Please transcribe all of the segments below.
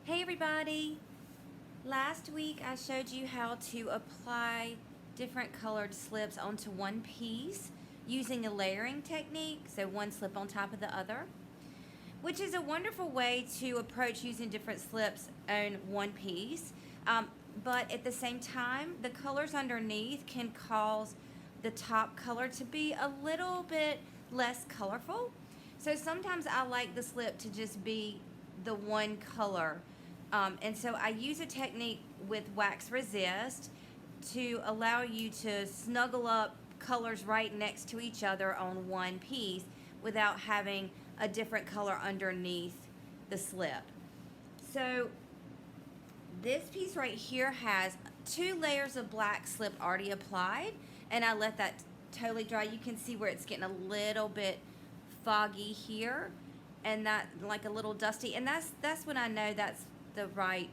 Hey everybody! Last week I showed you how to apply different colored slips onto one piece using a layering technique, so one slip on top of the other, which is a wonderful way to approach using different slips on one piece. But at the same time, the colors underneath can cause the top color to be a little bit less colorful. So sometimes I like the slip to just be the one color. And so I use a technique with wax resist to allow you to snuggle up colors right next to each other on one piece without having a different color underneath the slip. So this piece right here has 2 layers of black slip already applied, and I let that totally dry. You can see where it's getting a little bit foggy here, and that like a little dusty, and that's when I know that's the right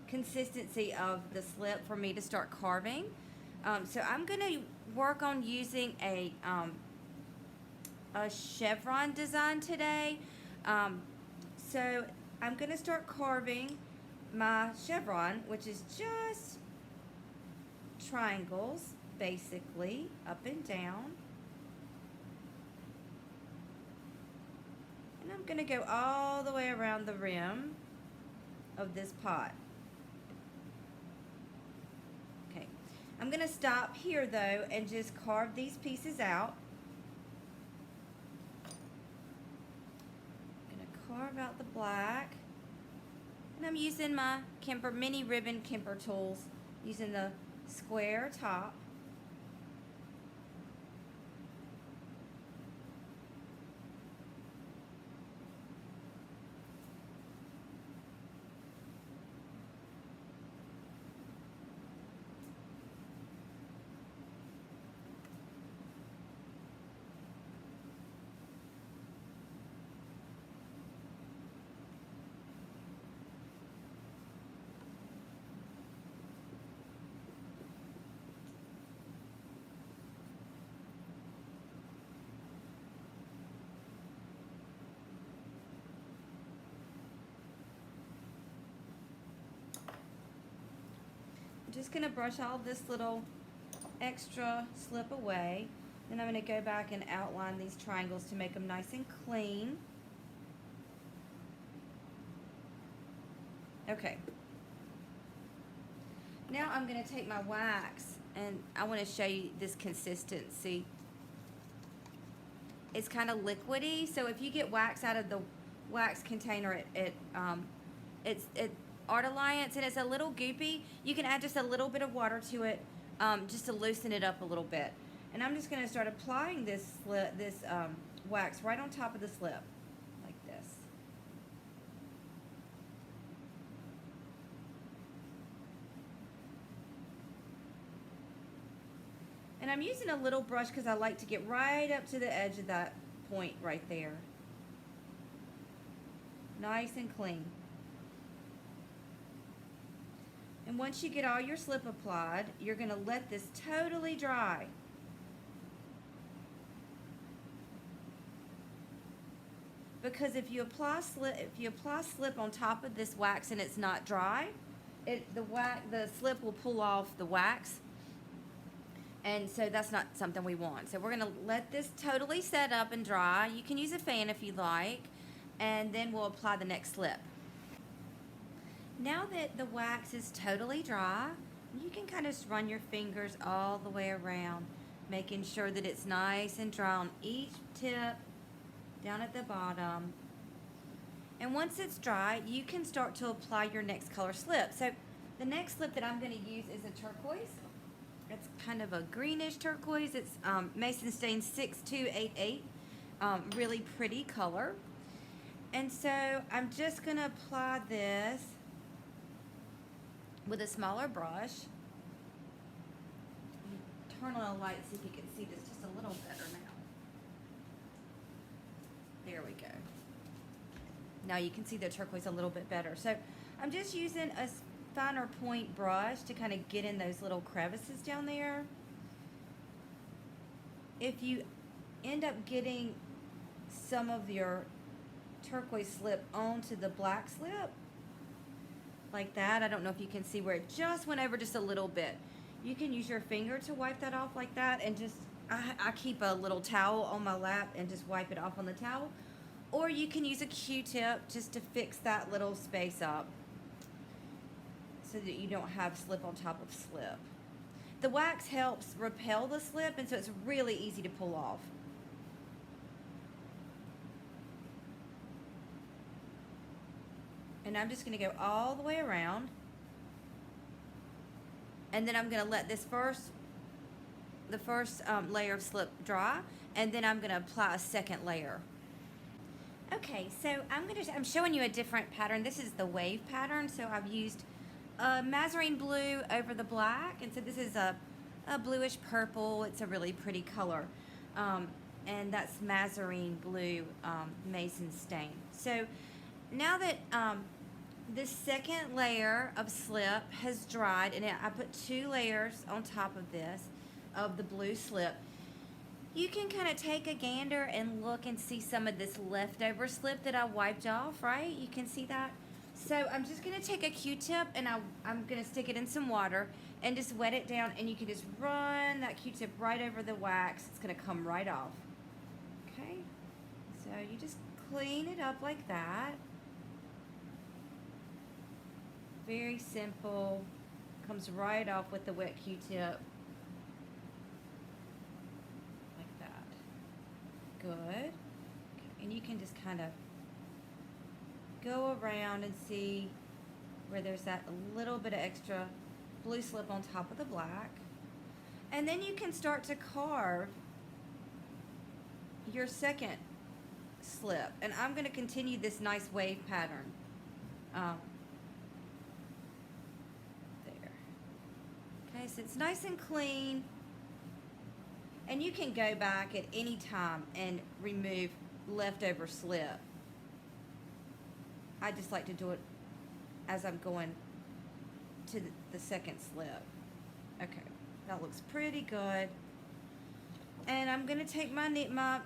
consistency of the slip for me to start carving. So I'm gonna work on using a chevron design today. So I'm gonna start carving my chevron, which is just triangles basically up and down. And I'm gonna go all the way around the rim of this pot. Okay, I'm gonna stop here though and just carve these pieces out. I'm gonna carve out the black, and I'm using my Kemper mini ribbon Kemper tools, using the square top. I'm just going to brush all this little extra slip away. Then I'm going to go back and outline these triangles to make them nice and clean. Okay. Now I'm going to take my wax, and I want to show you this consistency. It's kind of liquidy, so if you get wax out of the wax container at Art Alliance and it's a little goopy, you can add just a little bit of water to it, just to loosen it up a little bit. And I'm just going to start applying this wax right on top of the slip, like this. And I'm using a little brush because I like to get right up to the edge of that point right there. Nice and clean. And once you get all your slip applied, you're going to let this totally dry. Because if you apply slip on top of this wax and it's not dry, the slip will pull off the wax. And so that's not something we want. So we're going to let this totally set up and dry. You can use a fan if you like, and then we'll apply the next slip. Now that the wax is totally dry, you can kind of just run your fingers all the way around, making sure that it's nice and dry on each tip down at the bottom. And once it's dry, you can start to apply your next color slip. So the next slip that I'm going to use is a turquoise. It's kind of a greenish turquoise. It's Mason Stain 6288. Really pretty color. And so I'm just going to apply this with a smaller brush. Turn on a light, see if you can see this just a little better now. There we go. Now you can see the turquoise a little bit better. So I'm just using a finer point brush to kind of get in those little crevices down there. If you end up getting some of your turquoise slip onto the black slip. Like that. I don't know if you can see where it just went over just a little bit. You can use your finger to wipe that off like that, and just, I keep a little towel on my lap and just wipe it off on the towel. Or you can use a Q-tip just to fix that little space up so that you don't have slip on top of slip. The wax helps repel the slip, and so it's really easy to pull off. And I'm just going to go all the way around. And then I'm going to let this the first layer of slip dry, and then I'm going to apply a second layer. Okay, so I'm showing you a different pattern. This is the wave pattern. So I've used mazarine blue over the black, and so this is a bluish purple. It's a really pretty color, and that's mazarine blue mason stain. So now that this second layer of slip has dried, and I put 2 layers on top of this of the blue slip, you can kind of take a gander and look and see some of this leftover slip that I wiped off, right? You can see that. So I'm just going to take a Q-tip, and I'm going to stick it in some water and just wet it down, and you can just run that Q-tip right over the wax. It's going to come right off. Okay? So you just clean it up like that. Very simple. Comes right off with the wet Q-tip. Like that. Good. Okay. And you can just kind of go around and see where there's that little bit of extra blue slip on top of the black. And then you can start to carve your second slip. And I'm going to continue this nice wave pattern. There. Okay, so it's nice and clean. And you can go back at any time and remove leftover slip. I just like to do it as I'm going to the second slip. Okay, that looks pretty good. And I'm going to take my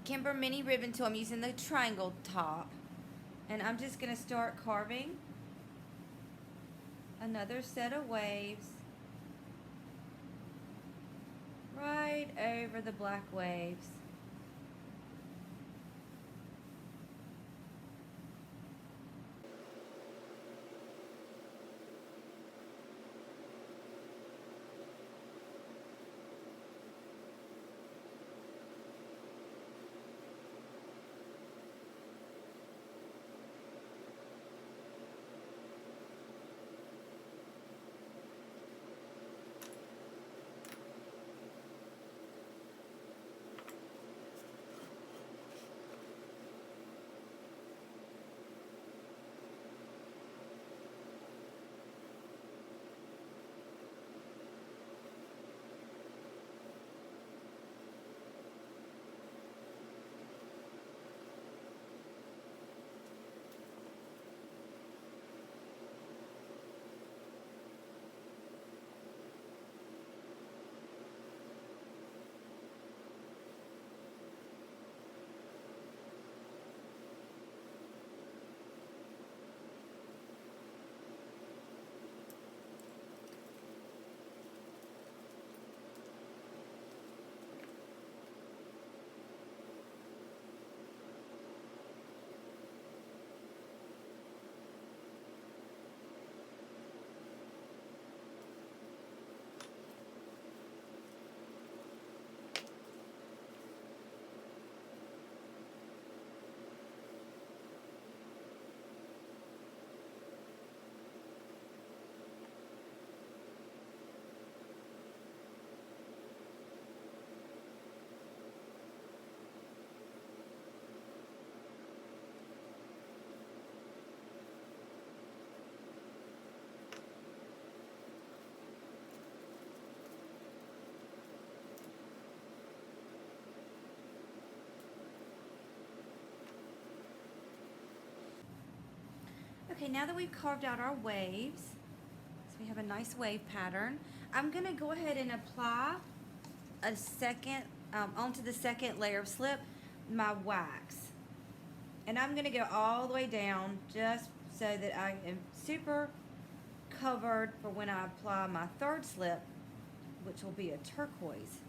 Kimber mini ribbon tool. I'm using the triangle top. And I'm just going to start carving another set of waves right over the black waves. Okay, now that we've carved out our waves, so we have a nice wave pattern, I'm going to go ahead and apply a second, onto the second layer of slip, my wax. And I'm going to go all the way down just so that I am super covered for when I apply my third slip, which will be a turquoise.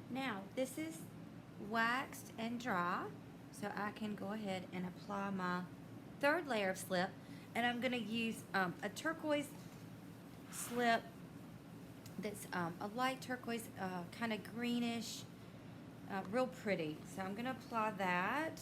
Now, this is waxed and dry, so I can go ahead and apply my third layer of slip. And I'm going to use a turquoise slip that's a light turquoise, kind of greenish, real pretty. So I'm going to apply that.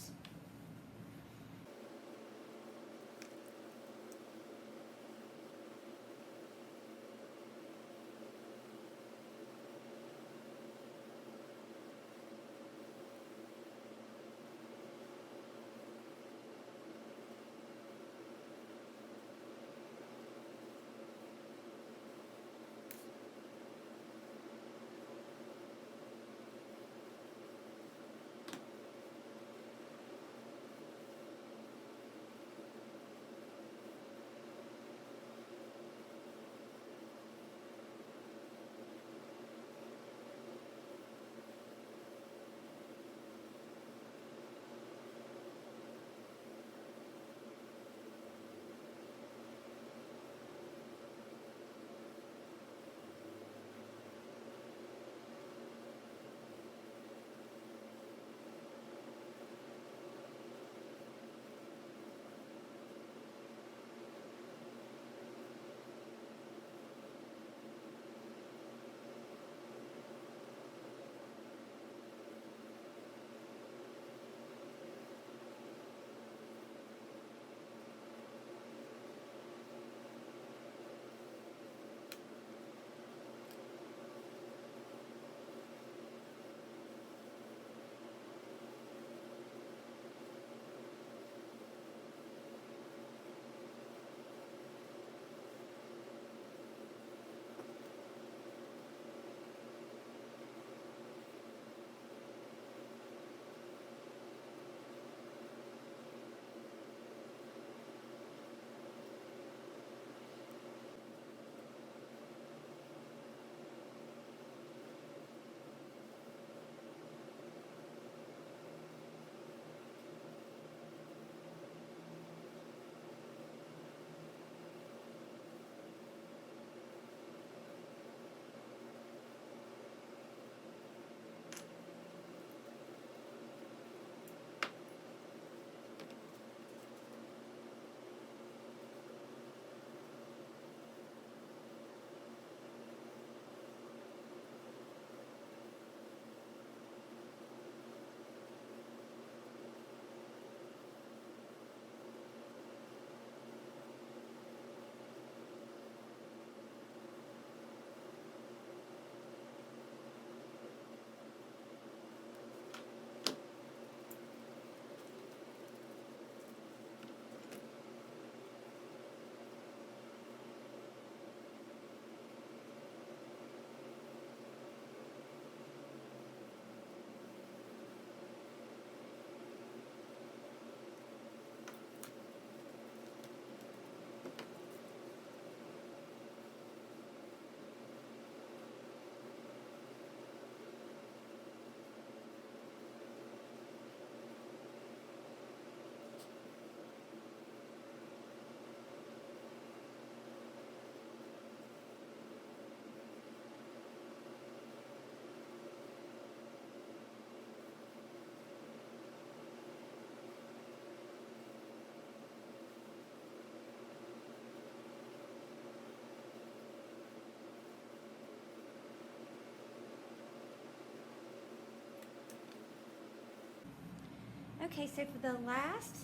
Okay, so for the last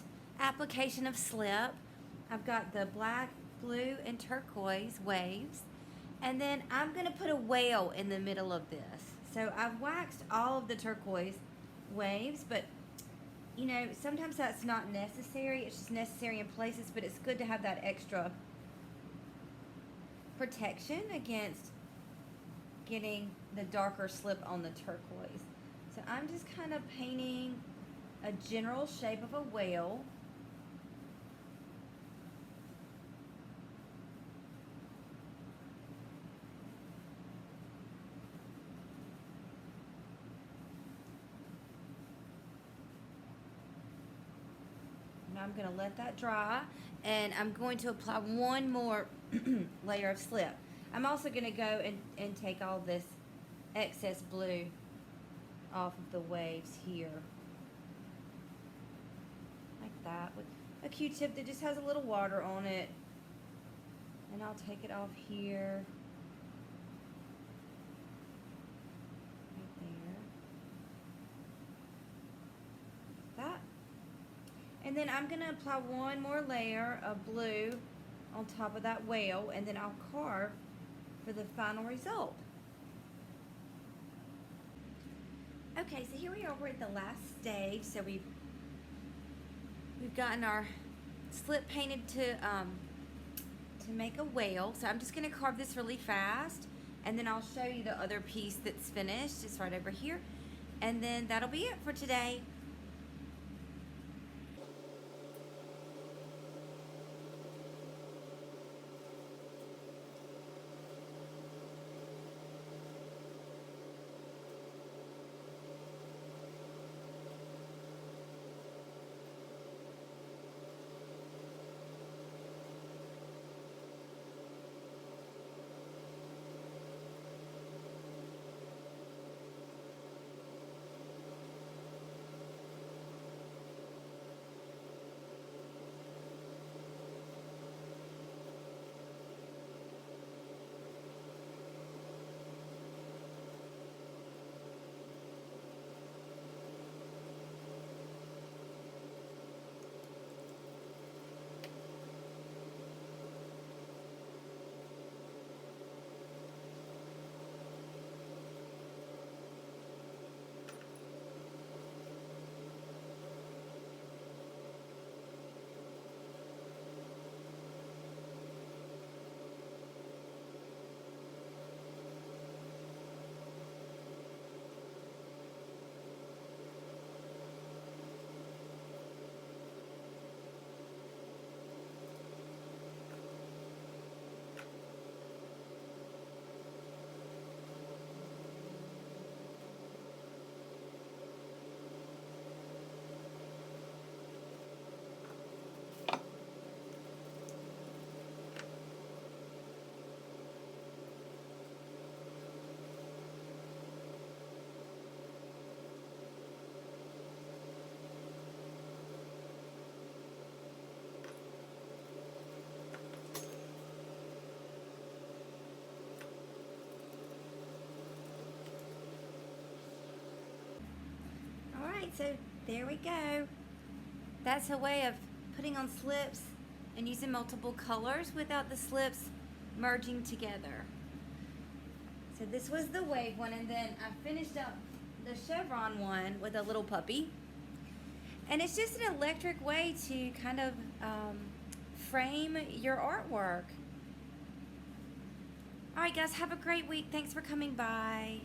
application of slip. I've got the black, blue, and turquoise waves. And then I'm going to put a whale in the middle of this. So I've waxed all of the turquoise waves, but you know, sometimes that's not necessary. It's just necessary in places, but it's good to have that extra protection against getting the darker slip on the turquoise. So I'm just kind of painting a general shape of a whale. And I'm going to let that dry, and I'm going to apply one more layer of slip. I'm also going to go and take all this excess blue off of the waves here. Like that, with a Q-tip that just has a little water on it. And I'll take it off here. Right there. Like that. And then I'm going to apply one more layer of blue on top of that whale, and then I'll carve for the final result. Okay, so here we are, we're at the last stage. So we've gotten our slip painted to make a whale. So I'm just going to carve this really fast, and then I'll show you the other piece that's finished. It's right over here. And then that'll be it for today. So there we go. That's a way of putting on slips and using multiple colors without the slips merging together. So this was the wave one, and then I finished up the chevron one with a little puppy. And it's just an electric way to kind of frame your artwork. All right, guys, have a great week. Thanks for coming by.